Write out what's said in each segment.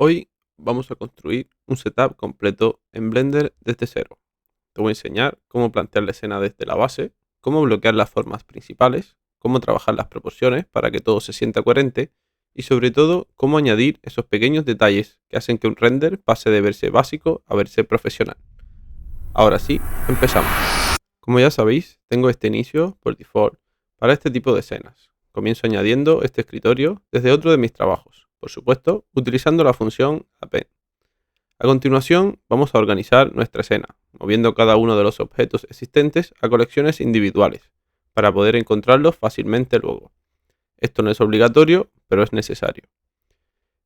Hoy vamos a construir un setup completo en Blender desde cero. Te voy a enseñar cómo plantear la escena desde la base, cómo bloquear las formas principales, cómo trabajar las proporciones para que todo se sienta coherente y sobre todo cómo añadir esos pequeños detalles que hacen que un render pase de verse básico a verse profesional. Ahora sí, empezamos. Como ya sabéis, tengo este inicio por default para este tipo de escenas. Comienzo añadiendo este escritorio desde otro de mis trabajos, por supuesto, utilizando la función append. A continuación, vamos a organizar nuestra escena, moviendo cada uno de los objetos existentes a colecciones individuales, para poder encontrarlos fácilmente luego. Esto no es obligatorio, pero es necesario.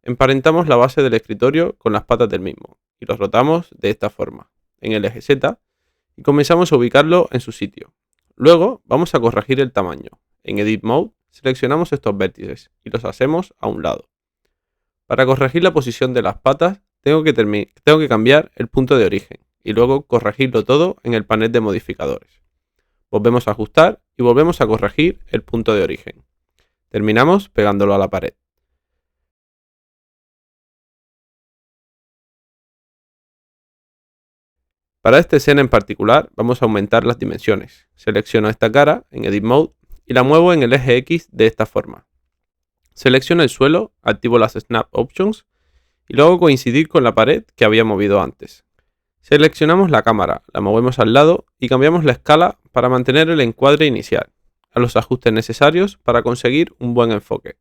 Emparentamos la base del escritorio con las patas del mismo, y los rotamos de esta forma, en el eje Z, y comenzamos a ubicarlo en su sitio. Luego vamos a corregir el tamaño. En Edit Mode seleccionamos estos vértices y los hacemos a un lado. Para corregir la posición de las patas tengo que cambiar el punto de origen y luego corregirlo todo en el panel de modificadores. Volvemos a ajustar y volvemos a corregir el punto de origen. Terminamos pegándolo a la pared. Para esta escena en particular vamos a aumentar las dimensiones. Selecciono esta cara en Edit Mode y la muevo en el eje X de esta forma. Selecciono el suelo, activo las Snap Options y lo hago coincidir con la pared que había movido antes. Seleccionamos la cámara, la movemos al lado y cambiamos la escala para mantener el encuadre inicial, a los ajustes necesarios para conseguir un buen enfoque.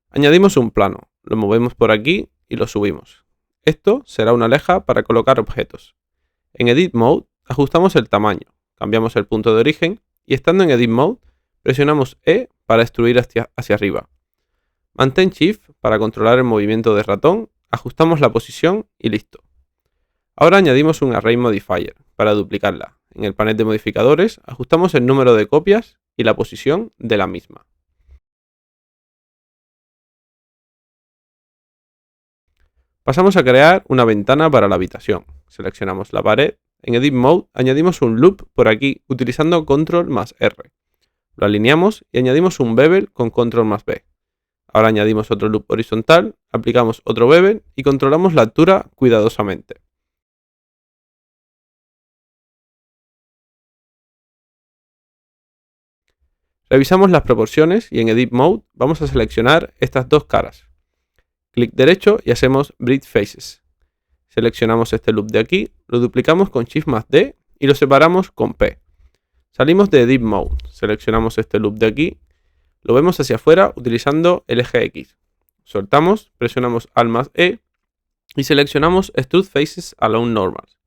Añadimos un plano, lo movemos por aquí y lo subimos. Esto será una leja para colocar objetos. En Edit Mode ajustamos el tamaño, cambiamos el punto de origen y estando en Edit Mode presionamos E para extruir hacia arriba. Mantén Shift para controlar el movimiento del ratón, ajustamos la posición y listo. Ahora añadimos un Array Modifier para duplicarla. En el panel de modificadores ajustamos el número de copias y la posición de la misma. Pasamos a crear una ventana para la habitación. Seleccionamos la pared. En Edit Mode añadimos un loop por aquí utilizando Control más R. Lo alineamos y añadimos un bevel con Control más B. Ahora añadimos otro loop horizontal, aplicamos otro bevel y controlamos la altura cuidadosamente. Revisamos las proporciones y en Edit Mode vamos a seleccionar estas dos caras. Clic derecho y hacemos Breed Faces. Seleccionamos este loop de aquí, lo duplicamos con Shift más D y lo separamos con P. Salimos de Edit Mode, seleccionamos este loop de aquí, lo vemos hacia afuera utilizando el eje X. Soltamos, presionamos Alt más E y seleccionamos Extrude Faces Along Normals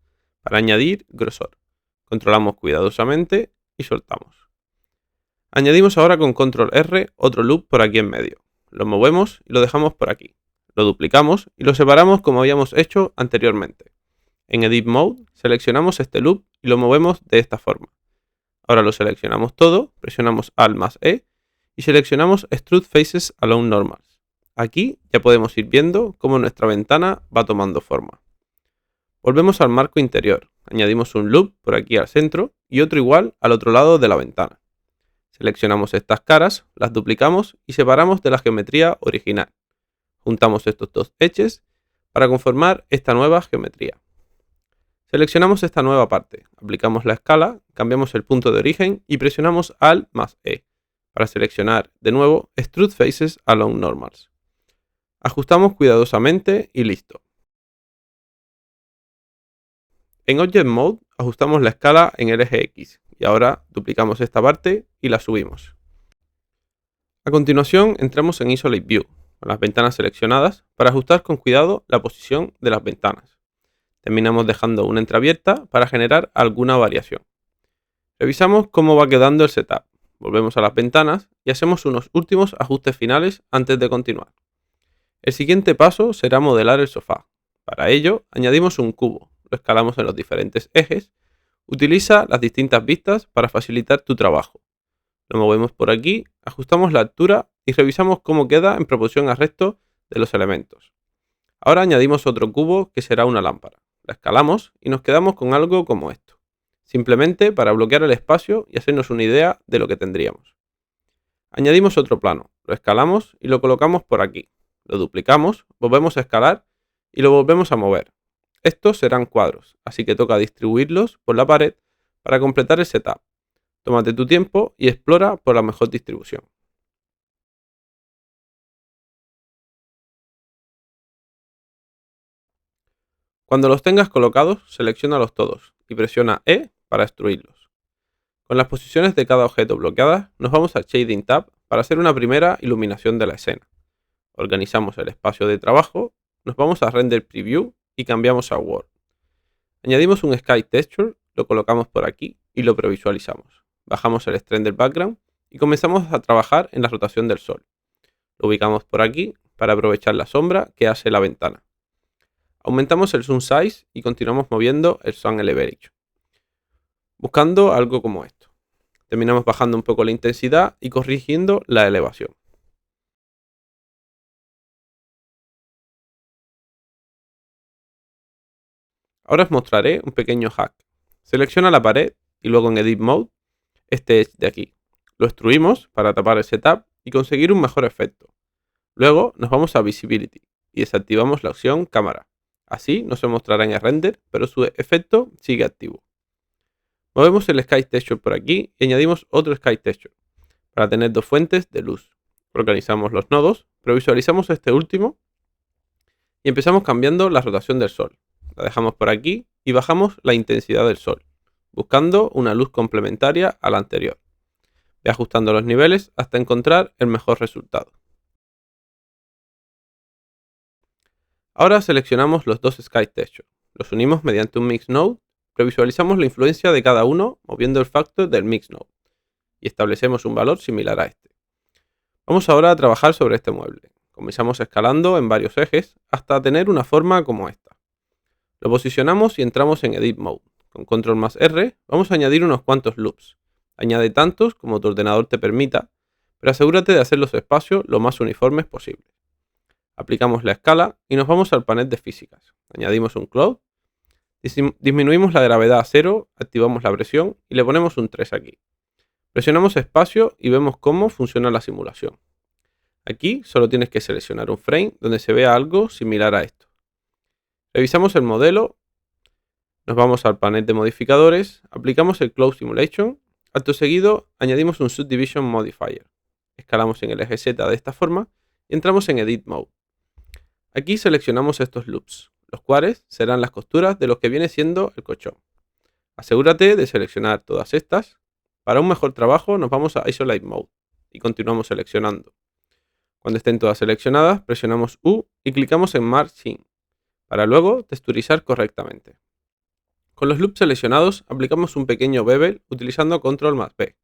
para añadir grosor. Controlamos cuidadosamente y soltamos. Añadimos ahora con Control R otro loop por aquí en medio. Lo movemos y lo dejamos por aquí. Lo duplicamos y lo separamos como habíamos hecho anteriormente. En Edit Mode seleccionamos este loop y lo movemos de esta forma. Ahora lo seleccionamos todo, presionamos Alt más E y seleccionamos Extrude Faces Along Normals. Aquí ya podemos ir viendo cómo nuestra ventana va tomando forma. Volvemos al marco interior, añadimos un loop por aquí al centro y otro igual al otro lado de la ventana. Seleccionamos estas caras, las duplicamos y separamos de la geometría original. Juntamos estos dos edges para conformar esta nueva geometría. Seleccionamos esta nueva parte, aplicamos la escala, cambiamos el punto de origen y presionamos Alt más E para seleccionar de nuevo Extrude Faces Along Normals. Ajustamos cuidadosamente y listo. En Object Mode ajustamos la escala en el eje X y ahora duplicamos esta parte y la subimos. A continuación entramos en Isolate View con las ventanas seleccionadas para ajustar con cuidado la posición de las ventanas. Terminamos dejando una entreabierta para generar alguna variación. Revisamos cómo va quedando el setup. Volvemos a las ventanas y hacemos unos últimos ajustes finales antes de continuar. El siguiente paso será modelar el sofá. Para ello añadimos un cubo, lo escalamos en los diferentes ejes. Utiliza las distintas vistas para facilitar tu trabajo. Lo movemos por aquí, ajustamos la altura y revisamos cómo queda en proporción al resto de los elementos. Ahora añadimos otro cubo que será una lámpara. La escalamos y nos quedamos con algo como esto. Simplemente para bloquear el espacio y hacernos una idea de lo que tendríamos. Añadimos otro plano, lo escalamos y lo colocamos por aquí. Lo duplicamos, volvemos a escalar y lo volvemos a mover. Estos serán cuadros, así que toca distribuirlos por la pared para completar el setup. Tómate tu tiempo y explora por la mejor distribución. Cuando los tengas colocados, selecciónalos todos y presiona E para destruirlos. Con las posiciones de cada objeto bloqueadas, nos vamos al Shading tab para hacer una primera iluminación de la escena. Organizamos el espacio de trabajo, nos vamos a Render Preview y cambiamos a World. Añadimos un Sky Texture, lo colocamos por aquí y lo previsualizamos. Bajamos el Render Background y comenzamos a trabajar en la rotación del sol. Lo ubicamos por aquí para aprovechar la sombra que hace la ventana. Aumentamos el Zoom Size y continuamos moviendo el Sun Elevation, buscando algo como esto. Terminamos bajando un poco la intensidad y corrigiendo la elevación. Ahora os mostraré un pequeño hack. Selecciona la pared y luego en Edit Mode, este edge de aquí. Lo extruimos para tapar el setup y conseguir un mejor efecto. Luego nos vamos a Visibility y desactivamos la opción cámara. Así no se mostrará en el render, pero su efecto sigue activo. Movemos el Sky Texture por aquí y añadimos otro Sky Texture para tener dos fuentes de luz. Organizamos los nodos, previsualizamos este último y empezamos cambiando la rotación del sol. La dejamos por aquí y bajamos la intensidad del sol, buscando una luz complementaria a la anterior. Ve ajustando los niveles hasta encontrar el mejor resultado. Ahora seleccionamos los dos Sky Texture, los unimos mediante un Mix Node, previsualizamos la influencia de cada uno moviendo el factor del Mix Node y establecemos un valor similar a este. Vamos ahora a trabajar sobre este mueble. Comenzamos escalando en varios ejes hasta tener una forma como esta. Lo posicionamos y entramos en Edit Mode. Con Control más R vamos a añadir unos cuantos loops. Añade tantos como tu ordenador te permita, pero asegúrate de hacer los espacios lo más uniformes posible. Aplicamos la escala y nos vamos al panel de físicas. Añadimos un cloud, disminuimos la gravedad a 0, activamos la presión y le ponemos un 3 aquí. Presionamos espacio y vemos cómo funciona la simulación. Aquí solo tienes que seleccionar un frame donde se vea algo similar a esto. Revisamos el modelo, nos vamos al panel de modificadores, aplicamos el Cloud Simulation, acto seguido añadimos un Subdivision Modifier. Escalamos en el eje Z de esta forma y entramos en Edit Mode. Aquí seleccionamos estos loops, los cuales serán las costuras de lo que viene siendo el colchón. Asegúrate de seleccionar todas estas. Para un mejor trabajo nos vamos a Isolate Mode y continuamos seleccionando. Cuando estén todas seleccionadas, presionamos U y clicamos en Mark Scene, para luego texturizar correctamente. Con los loops seleccionados, aplicamos un pequeño bevel utilizando Control más B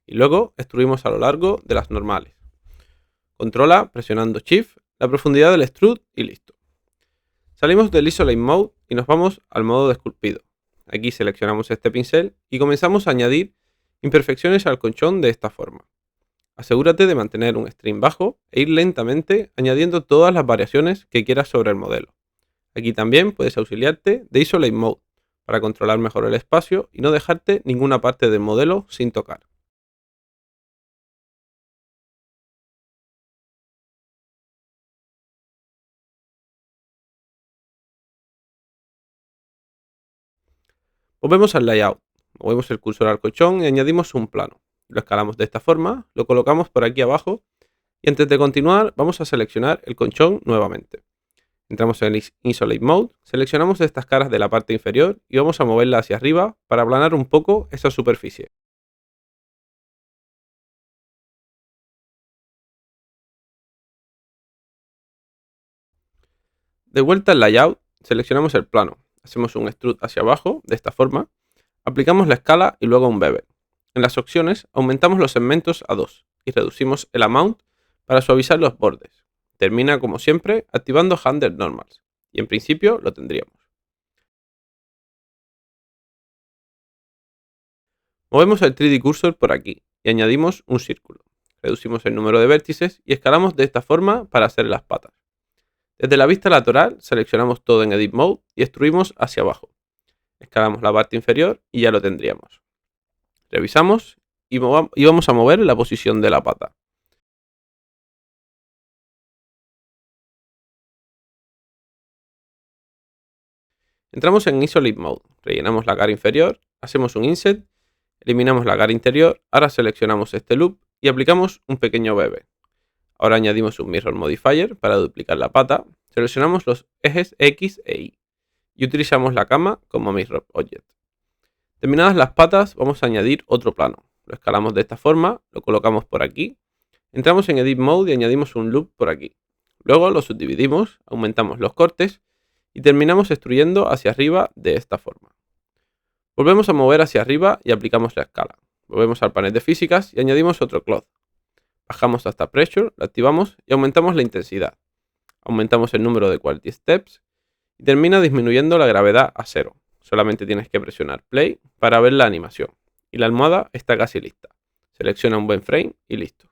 y luego extruimos a lo largo de las normales. Controla, presionando Shift, la profundidad del extrude y listo. Salimos del Isolate Mode y nos vamos al modo de esculpido. Aquí seleccionamos este pincel y comenzamos a añadir imperfecciones al colchón de esta forma. Asegúrate de mantener un stream bajo e ir lentamente añadiendo todas las variaciones que quieras sobre el modelo. Aquí también puedes auxiliarte de Isolate Mode para controlar mejor el espacio y no dejarte ninguna parte del modelo sin tocar. Volvemos al layout, movemos el cursor al colchón y añadimos un plano. Lo escalamos de esta forma, lo colocamos por aquí abajo y antes de continuar vamos a seleccionar el colchón nuevamente. Entramos en Isolate Mode, seleccionamos estas caras de la parte inferior y vamos a moverla hacia arriba para aplanar un poco esa superficie. De vuelta al layout, seleccionamos el plano, hacemos un extrude hacia abajo de esta forma, aplicamos la escala y luego un bevel. En las opciones aumentamos los segmentos a 2 y reducimos el amount para suavizar los bordes. Termina como siempre activando Handle Normals y en principio lo tendríamos. Movemos el 3D Cursor por aquí y añadimos un círculo. Reducimos el número de vértices y escalamos de esta forma para hacer las patas. Desde la vista lateral seleccionamos todo en Edit Mode y extruimos hacia abajo. Escalamos la parte inferior y ya lo tendríamos. Revisamos y vamos a mover la posición de la pata. Entramos en Isolate Mode, rellenamos la cara inferior, hacemos un Inset, eliminamos la cara interior, ahora seleccionamos este loop y aplicamos un pequeño bebe. Ahora añadimos un Mirror Modifier para duplicar la pata, seleccionamos los ejes X e Y y utilizamos la cama como Mirror Object. Terminadas las patas, vamos a añadir otro plano. Lo escalamos de esta forma, lo colocamos por aquí, entramos en Edit Mode y añadimos un loop por aquí. Luego lo subdividimos, aumentamos los cortes y terminamos extruyendo hacia arriba de esta forma. Volvemos a mover hacia arriba y aplicamos la escala. Volvemos al panel de físicas y añadimos otro cloth. Bajamos hasta Pressure, lo activamos y aumentamos la intensidad. Aumentamos el número de Quality Steps y termina disminuyendo la gravedad a 0. Solamente tienes que presionar Play para ver la animación. Y la almohada está casi lista. Selecciona un buen frame y listo.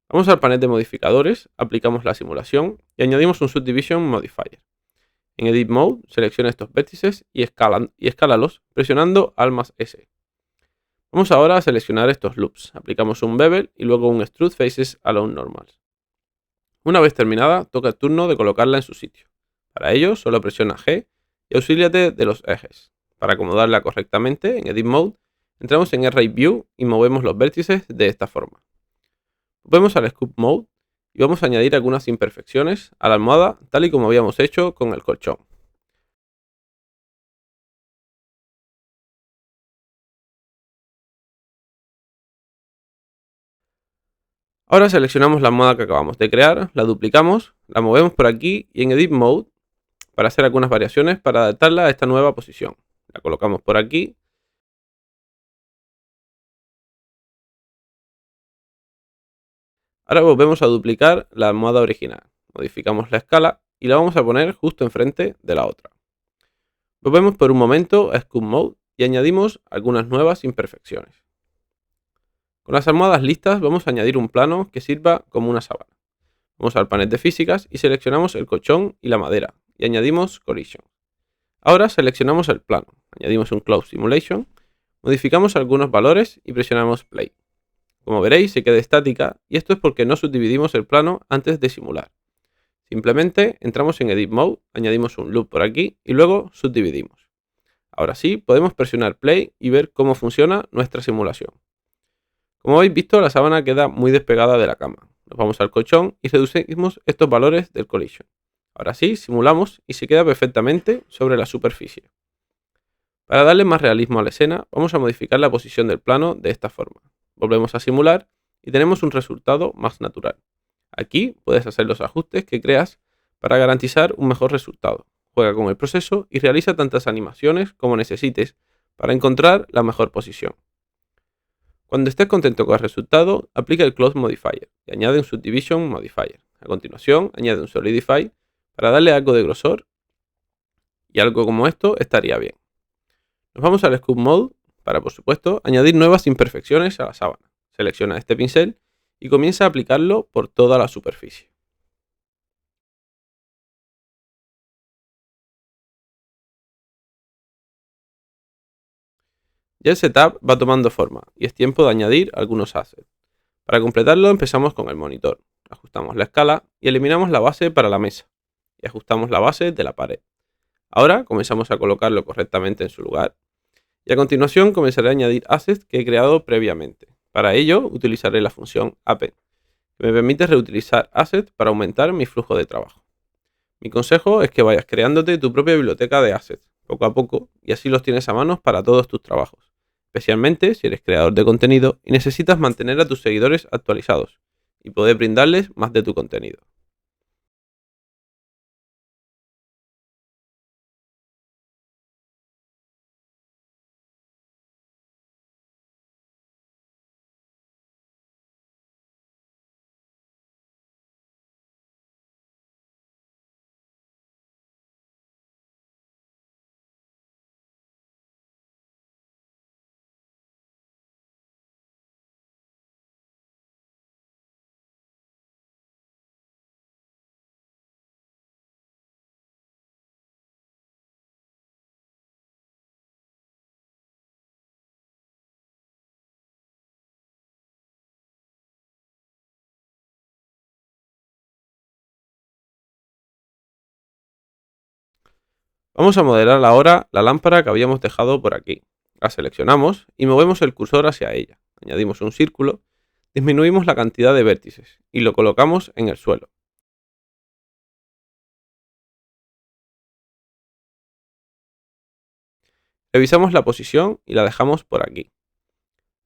Vamos al panel de modificadores, aplicamos la simulación y añadimos un Subdivision Modifier. En Edit Mode, selecciona estos vértices y escálalos presionando Alt+S. Vamos ahora a seleccionar estos loops. Aplicamos un bevel y luego un Extrude Faces Alone Normals. Una vez terminada, toca el turno de colocarla en su sitio. Para ello, solo presiona G y auxíliate de los ejes. Para acomodarla correctamente, en Edit Mode, entramos en Array View y movemos los vértices de esta forma. Volvemos al Scoop Mode y vamos a añadir algunas imperfecciones a la almohada, tal y como habíamos hecho con el colchón. Ahora seleccionamos la almohada que acabamos de crear, la duplicamos, la movemos por aquí y en Edit Mode, para hacer algunas variaciones para adaptarla a esta nueva posición. La colocamos por aquí. Ahora volvemos a duplicar la almohada original. Modificamos la escala y la vamos a poner justo enfrente de la otra. Volvemos por un momento a Scoop Mode y añadimos algunas nuevas imperfecciones. Con las almohadas listas vamos a añadir un plano que sirva como una sábana. Vamos al panel de físicas y seleccionamos el colchón y la madera y añadimos Collision. Ahora seleccionamos el plano, añadimos un Cloud Simulation, modificamos algunos valores y presionamos Play. Como veréis se queda estática y esto es porque no subdividimos el plano antes de simular. Simplemente entramos en Edit Mode, añadimos un loop por aquí y luego subdividimos. Ahora sí, podemos presionar Play y ver cómo funciona nuestra simulación. Como habéis visto, la sábana queda muy despegada de la cama. Nos vamos al colchón y reducimos estos valores del collision. Ahora sí, simulamos y se queda perfectamente sobre la superficie. Para darle más realismo a la escena, vamos a modificar la posición del plano de esta forma. Volvemos a simular y tenemos un resultado más natural. Aquí puedes hacer los ajustes que creas para garantizar un mejor resultado. Juega con el proceso y realiza tantas animaciones como necesites para encontrar la mejor posición. Cuando estés contento con el resultado, aplica el Cloth Modifier y añade un Subdivision Modifier. A continuación, añade un Solidify para darle algo de grosor y algo como esto estaría bien. Nos vamos al Scoop Mode para, por supuesto, añadir nuevas imperfecciones a la sábana. Selecciona este pincel y comienza a aplicarlo por toda la superficie. Ya el setup va tomando forma y es tiempo de añadir algunos assets. Para completarlo empezamos con el monitor. Ajustamos la escala y eliminamos la base para la mesa. Y ajustamos la base de la pared. Ahora comenzamos a colocarlo correctamente en su lugar. Y a continuación comenzaré a añadir assets que he creado previamente. Para ello utilizaré la función append, que me permite reutilizar assets para aumentar mi flujo de trabajo. Mi consejo es que vayas creándote tu propia biblioteca de assets, poco a poco, y así los tienes a mano para todos tus trabajos, especialmente si eres creador de contenido y necesitas mantener a tus seguidores actualizados y poder brindarles más de tu contenido. Vamos a modelar ahora la lámpara que habíamos dejado por aquí. La seleccionamos y movemos el cursor hacia ella. Añadimos un círculo, disminuimos la cantidad de vértices y lo colocamos en el suelo. Revisamos la posición y la dejamos por aquí.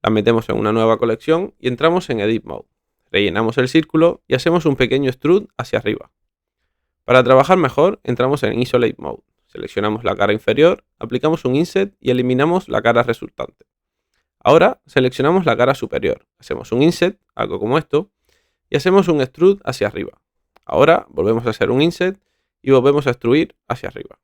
La metemos en una nueva colección y entramos en Edit Mode. Rellenamos el círculo y hacemos un pequeño extrude hacia arriba. Para trabajar mejor, entramos en Isolate Mode. Seleccionamos la cara inferior, aplicamos un Inset y eliminamos la cara resultante. Ahora seleccionamos la cara superior, hacemos un Inset, algo como esto, y hacemos un Extrude hacia arriba. Ahora volvemos a hacer un Inset y volvemos a extruir hacia arriba.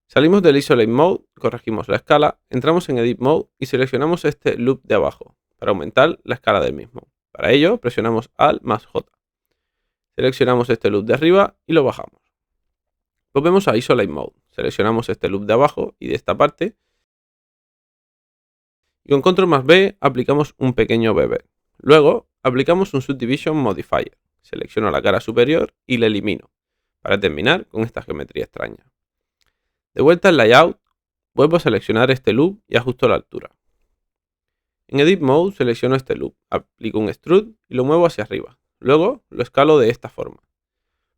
Salimos del Isolate Mode, corregimos la escala, entramos en Edit Mode y seleccionamos este loop de abajo, para aumentar la escala del mismo. Para ello, presionamos Alt más J. Seleccionamos este loop de arriba y lo bajamos. Volvemos a Isolate Mode, seleccionamos este loop de abajo y de esta parte, y con Ctrl más B aplicamos un pequeño bevel. Luego, aplicamos un Subdivision Modifier. Selecciono la cara superior y la elimino, para terminar con esta geometría extraña. De vuelta al Layout, vuelvo a seleccionar este loop y ajusto la altura. En Edit Mode selecciono este loop, aplico un Extrude y lo muevo hacia arriba. Luego, lo escalo de esta forma.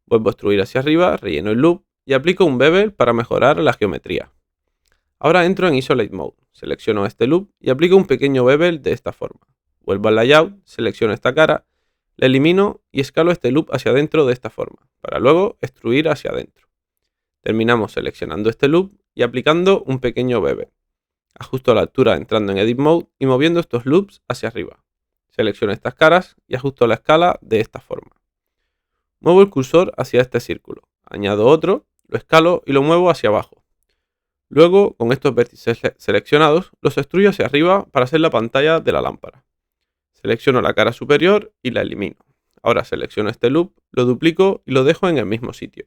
Vuelvo a extruir hacia arriba, relleno el loop y aplico un bevel para mejorar la geometría. Ahora entro en Isolate Mode, selecciono este loop y aplico un pequeño bevel de esta forma. Vuelvo al Layout, selecciono esta cara, la elimino y escalo este loop hacia adentro de esta forma, para luego extruir hacia adentro. Terminamos seleccionando este loop y aplicando un pequeño bevel. Ajusto la altura entrando en Edit Mode y moviendo estos loops hacia arriba. Selecciono estas caras y ajusto la escala de esta forma. Muevo el cursor hacia este círculo, añado otro, lo escalo y lo muevo hacia abajo. Luego, con estos vértices seleccionados, los extruyo hacia arriba para hacer la pantalla de la lámpara. Selecciono la cara superior y la elimino. Ahora selecciono este loop, lo duplico y lo dejo en el mismo sitio.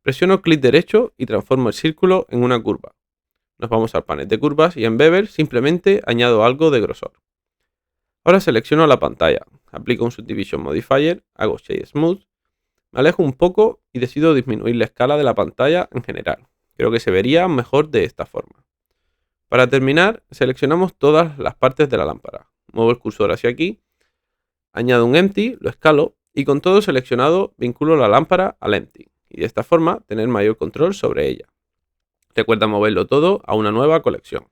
Presiono clic derecho y transformo el círculo en una curva. Nos vamos al panel de curvas y en Bevel simplemente añado algo de grosor. Ahora selecciono la pantalla, aplico un Subdivision Modifier, hago Shade Smooth, me alejo un poco y decido disminuir la escala de la pantalla en general. Creo que se vería mejor de esta forma. Para terminar, seleccionamos todas las partes de la lámpara. Muevo el cursor hacia aquí, añado un Empty, lo escalo y con todo seleccionado vinculo la lámpara al Empty y de esta forma tener mayor control sobre ella. Recuerda moverlo todo a una nueva colección.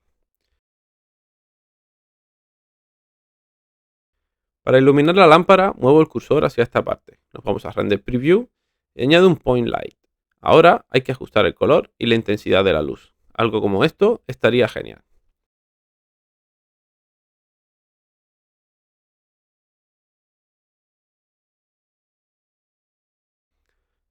Para iluminar la lámpara, muevo el cursor hacia esta parte. Nos vamos a Render Preview y añado un Point Light. Ahora hay que ajustar el color y la intensidad de la luz. Algo como esto estaría genial.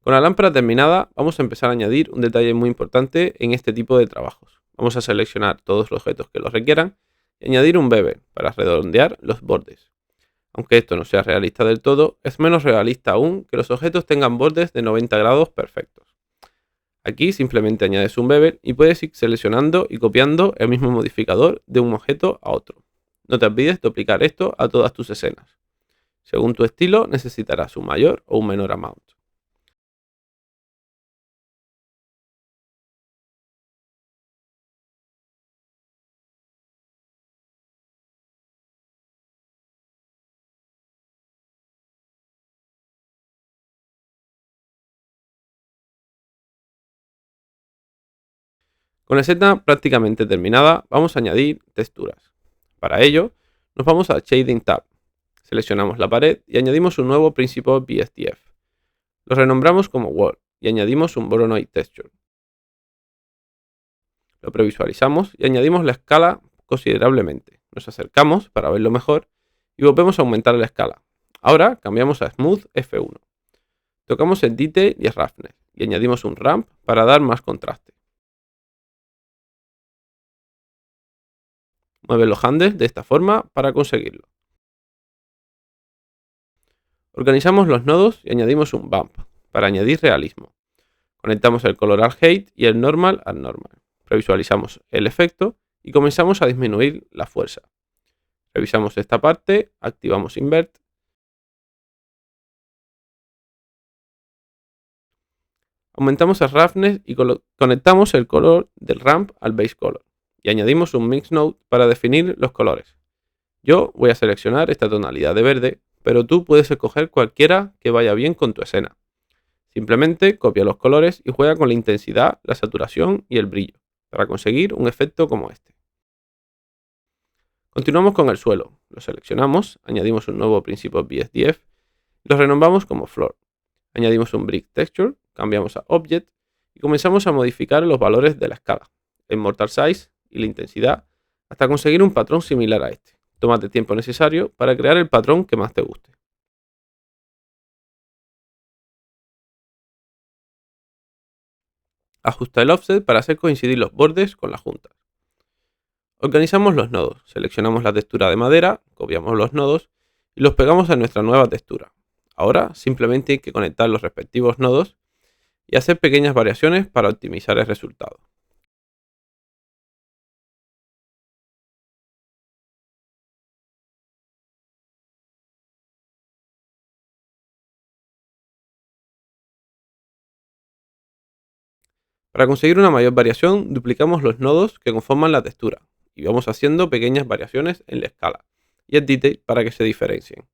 Con la lámpara terminada, vamos a empezar a añadir un detalle muy importante en este tipo de trabajos. Vamos a seleccionar todos los objetos que lo requieran y añadir un bevel para redondear los bordes. Aunque esto no sea realista del todo, es menos realista aún que los objetos tengan bordes de 90 grados perfectos. Aquí simplemente añades un bevel y puedes ir seleccionando y copiando el mismo modificador de un objeto a otro. No te olvides de aplicar esto a todas tus escenas. Según tu estilo necesitarás un mayor o un menor amount. Con la escena prácticamente terminada, vamos a añadir texturas. Para ello, nos vamos al Shading tab. Seleccionamos la pared y añadimos un nuevo Principled BSDF. Lo renombramos como Wall y añadimos un Voronoi Texture. Lo previsualizamos y añadimos la escala considerablemente. Nos acercamos para verlo mejor y volvemos a aumentar la escala. Ahora cambiamos a Smooth F1. Tocamos el Detail y el Roughness y añadimos un Ramp para dar más contraste. Mueve los handles de esta forma para conseguirlo. Organizamos los nodos y añadimos un Bump para añadir realismo. Conectamos el color al Height y el Normal al Normal. Previsualizamos el efecto y comenzamos a disminuir la fuerza. Revisamos esta parte, activamos Invert. Aumentamos el roughness y conectamos el color del ramp al base color. Y añadimos un mix node para definir los colores. Yo voy a seleccionar esta tonalidad de verde, pero tú puedes escoger cualquiera que vaya bien con tu escena. Simplemente copia los colores y juega con la intensidad, la saturación y el brillo, para conseguir un efecto como este. Continuamos con el suelo. Lo seleccionamos, añadimos un nuevo Principal BSDF y lo renombramos como Floor. Añadimos un Brick Texture, cambiamos a Object y comenzamos a modificar los valores de la escala, el Mortar Size y la intensidad, hasta conseguir un patrón similar a este. Tómate el tiempo necesario para crear el patrón que más te guste. Ajusta el offset para hacer coincidir los bordes con las juntas. Organizamos los nodos, seleccionamos la textura de madera, copiamos los nodos y los pegamos a nuestra nueva textura. Ahora simplemente hay que conectar los respectivos nodos y hacer pequeñas variaciones para optimizar el resultado. Para conseguir una mayor variación, duplicamos los nodos que conforman la textura y vamos haciendo pequeñas variaciones en la escala y el detail para que se diferencien.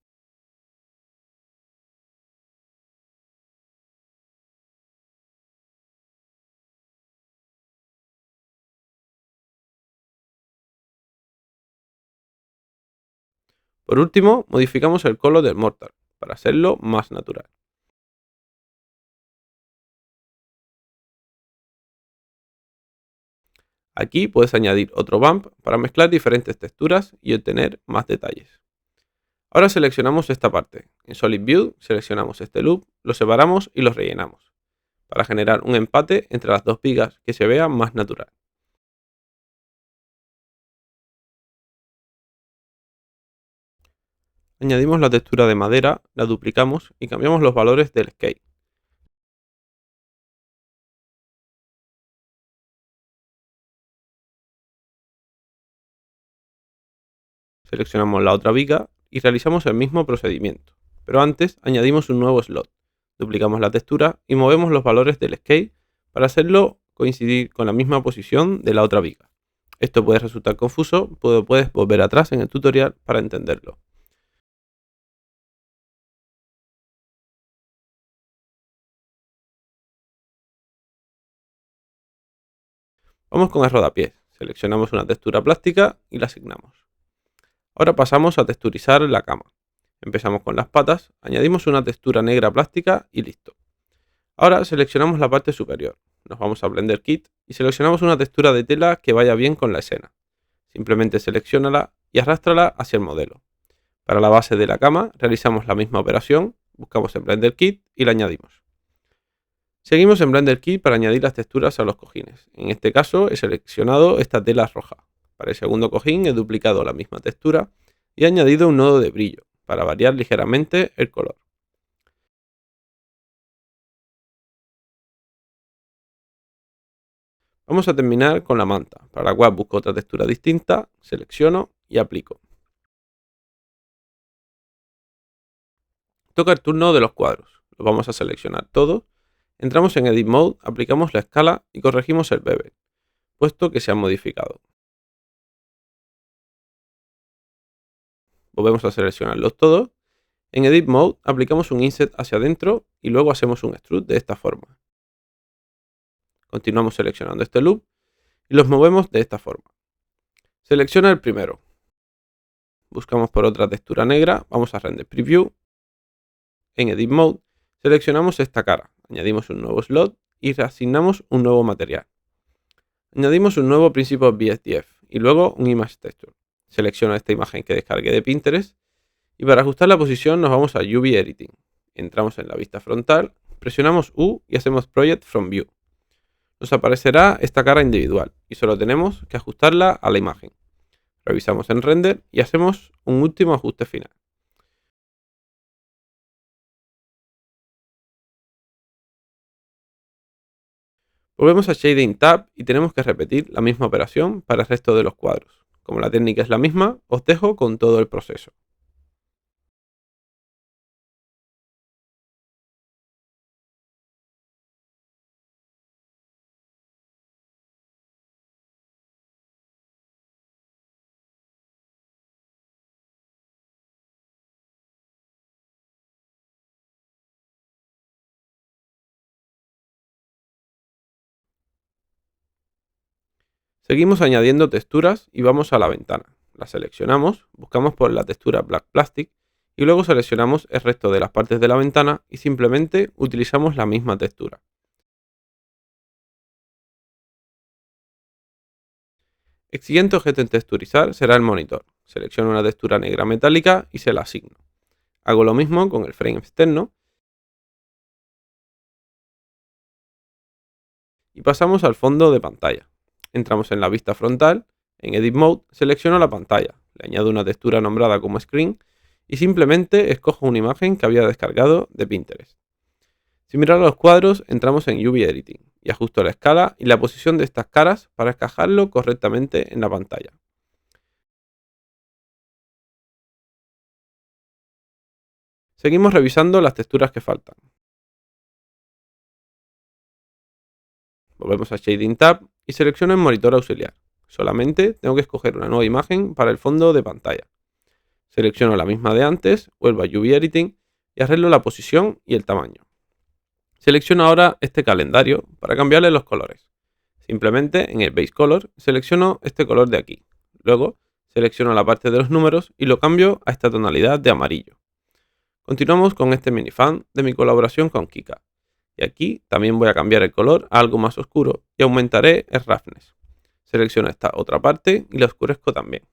Por último, modificamos el color del mortar para hacerlo más natural. Aquí puedes añadir otro bump para mezclar diferentes texturas y obtener más detalles. Ahora seleccionamos esta parte. En Solid View seleccionamos este loop, lo separamos y lo rellenamos, para generar un empate entre las dos vigas que se vea más natural. Añadimos la textura de madera, la duplicamos y cambiamos los valores del scale. Seleccionamos la otra viga y realizamos el mismo procedimiento, pero antes añadimos un nuevo slot. Duplicamos la textura y movemos los valores del scale para hacerlo coincidir con la misma posición de la otra viga. Esto puede resultar confuso, pero puedes volver atrás en el tutorial para entenderlo. Vamos con el rodapiés. Seleccionamos una textura plástica y la asignamos. Ahora pasamos a texturizar la cama. Empezamos con las patas, añadimos una textura negra plástica y listo. Ahora seleccionamos la parte superior. Nos vamos a Blender Kit y seleccionamos una textura de tela que vaya bien con la escena. Simplemente selecciónala y arrástrala hacia el modelo. Para la base de la cama realizamos la misma operación, buscamos en Blender Kit y la añadimos. Seguimos en Blender Kit para añadir las texturas a los cojines. En este caso he seleccionado esta tela roja. Para el segundo cojín he duplicado la misma textura y he añadido un nodo de brillo para variar ligeramente el color. Vamos a terminar con la manta, para la cual busco otra textura distinta, selecciono y aplico. Toca el turno de los cuadros. Los vamos a seleccionar todos. Entramos en Edit Mode, aplicamos la escala y corregimos el bevel, puesto que se han modificado. Volvemos a seleccionarlos todos. En Edit Mode aplicamos un Inset hacia adentro y luego hacemos un Extrude de esta forma. Continuamos seleccionando este loop y los movemos de esta forma. Selecciona el primero. Buscamos por otra textura negra, vamos a Render Preview. En Edit Mode seleccionamos esta cara, añadimos un nuevo slot y reasignamos un nuevo material. Añadimos un nuevo Principal BSDF y luego un Image Texture. Selecciono esta imagen que descargué de Pinterest y para ajustar la posición nos vamos a UV Editing. Entramos en la vista frontal, presionamos U y hacemos Project from View. Nos aparecerá esta cara individual y solo tenemos que ajustarla a la imagen. Revisamos en Render y hacemos un último ajuste final. Volvemos a Shading Tab y tenemos que repetir la misma operación para el resto de los cuadros. Como la técnica es la misma, os dejo con todo el proceso. Seguimos añadiendo texturas y vamos a la ventana. La seleccionamos, buscamos por la textura Black Plastic y luego seleccionamos el resto de las partes de la ventana y simplemente utilizamos la misma textura. El siguiente objeto en texturizar será el monitor. Selecciono una textura negra metálica y se la asigno. Hago lo mismo con el frame externo y pasamos al fondo de pantalla. Entramos en la vista frontal, en Edit Mode selecciono la pantalla, le añado una textura nombrada como Screen y simplemente escojo una imagen que había descargado de Pinterest. Sin mirar a los cuadros, entramos en UV Editing y ajusto la escala y la posición de estas caras para encajarlo correctamente en la pantalla. Seguimos revisando las texturas que faltan. Volvemos a Shading Tab y selecciono el monitor auxiliar. Solamente tengo que escoger una nueva imagen para el fondo de pantalla. Selecciono la misma de antes, vuelvo a UV Editing y arreglo la posición y el tamaño. Selecciono ahora este calendario para cambiarle los colores. Simplemente en el Base Color selecciono este color de aquí. Luego selecciono la parte de los números y lo cambio a esta tonalidad de amarillo. Continuamos con este minifan de mi colaboración con Kika. Y aquí también voy a cambiar el color a algo más oscuro y aumentaré el roughness. Selecciono esta otra parte y la oscurezco también.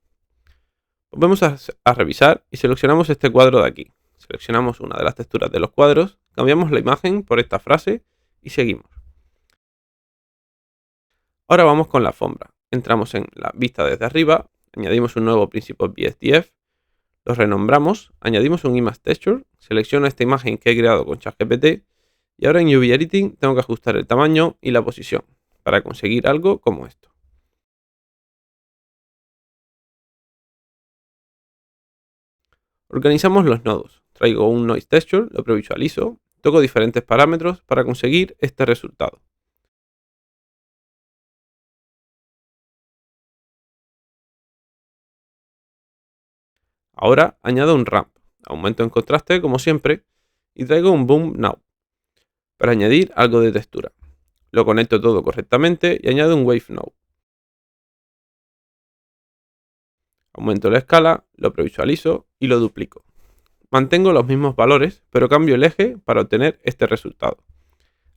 Volvemos a revisar y seleccionamos este cuadro de aquí. Seleccionamos una de las texturas de los cuadros, cambiamos la imagen por esta frase y seguimos. Ahora vamos con la alfombra. Entramos en la vista desde arriba, añadimos un nuevo Principal BSDF, lo renombramos, añadimos un Image Texture, selecciono esta imagen que he creado con ChatGPT y ahora en UV Editing tengo que ajustar el tamaño y la posición para conseguir algo como esto. Organizamos los nodos, traigo un Noise Texture, lo previsualizo, toco diferentes parámetros para conseguir este resultado. Ahora añado un ramp, aumento en contraste como siempre y traigo un boom now para añadir algo de textura. Lo conecto todo correctamente y añado un wave now. Aumento la escala, lo previsualizo y lo duplico. Mantengo los mismos valores, pero cambio el eje para obtener este resultado.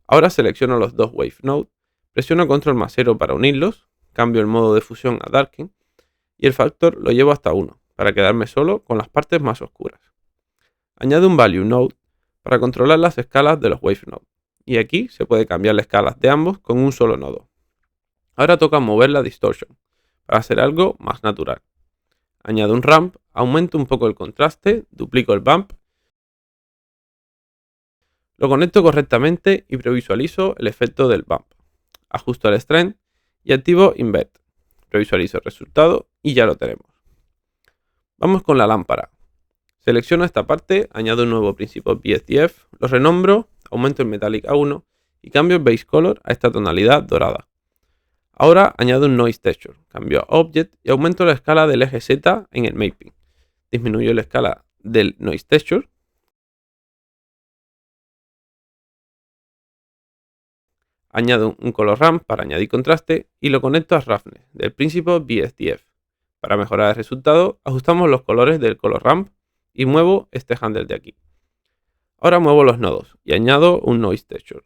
Ahora selecciono los dos wave node, presiono control más 0 para unirlos, cambio el modo de fusión a darken y el factor lo llevo hasta 1 para quedarme solo con las partes más oscuras. Añado un value node para controlar las escalas de los wave node y aquí se puede cambiar las escalas de ambos con un solo nodo. Ahora toca mover la distortion para hacer algo más natural. Añado un ramp, aumento un poco el contraste, duplico el bump, lo conecto correctamente y previsualizo el efecto del bump. Ajusto el strength y activo invert. Previsualizo el resultado y ya lo tenemos. Vamos con la lámpara. Selecciono esta parte, añado un nuevo Principal BSDF, lo renombro, aumento el Metallic a 1 y cambio el Base Color a esta tonalidad dorada. Ahora añado un Noise Texture, cambio a Object y aumento la escala del eje Z en el Mapping. Disminuyo la escala del Noise Texture. Añado un Color Ramp para añadir contraste y lo conecto a Roughness del Principal BSDF. Para mejorar el resultado, ajustamos los colores del Color Ramp y muevo este handle de aquí. Ahora muevo los nodos y añado un Noise Texture.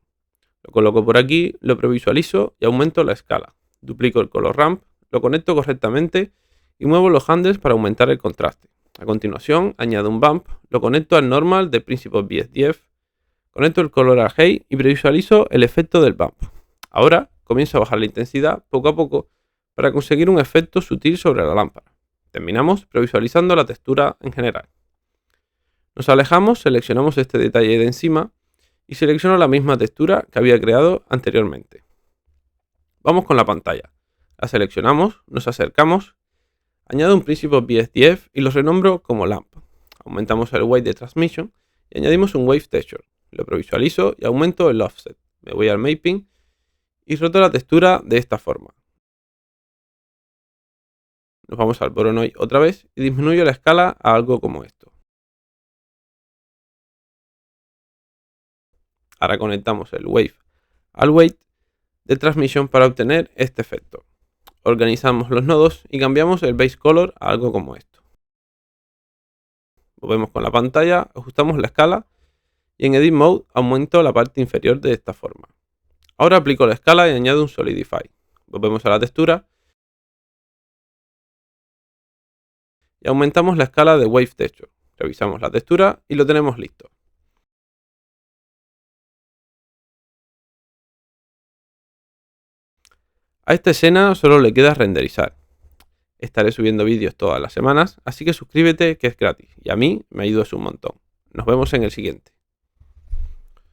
Lo coloco por aquí, lo previsualizo y aumento la escala. Duplico el Color Ramp, lo conecto correctamente y muevo los handles para aumentar el contraste. A continuación, añado un Bump, lo conecto al Normal de Principal BSDF, conecto el color al High y previsualizo el efecto del Bump. Ahora comienzo a bajar la intensidad poco a poco para conseguir un efecto sutil sobre la lámpara. Terminamos previsualizando la textura en general. Nos alejamos, seleccionamos este detalle de encima y selecciono la misma textura que había creado anteriormente. Vamos con la pantalla. La seleccionamos, nos acercamos, añado un Principal BSDF y lo renombro como Lamp. Aumentamos el Weight de Transmission y añadimos un Wave Texture. Lo previsualizo y aumento el Offset. Me voy al Mapping y roto la textura de esta forma. Nos vamos al Voronoi otra vez y disminuyo la escala a algo como esto. Ahora conectamos el Wave al Weight de Transmission para obtener este efecto. Organizamos los nodos y cambiamos el base color a algo como esto. Volvemos con la pantalla, ajustamos la escala y en Edit Mode aumento la parte inferior de esta forma. Ahora aplico la escala y añado un Solidify. Volvemos a la textura y aumentamos la escala de Wave Texture. Revisamos la textura y lo tenemos listo. A esta escena solo le queda renderizar. Estaré subiendo vídeos todas las semanas, así que suscríbete que es gratis y a mí me ayudas un montón. Nos vemos en el siguiente.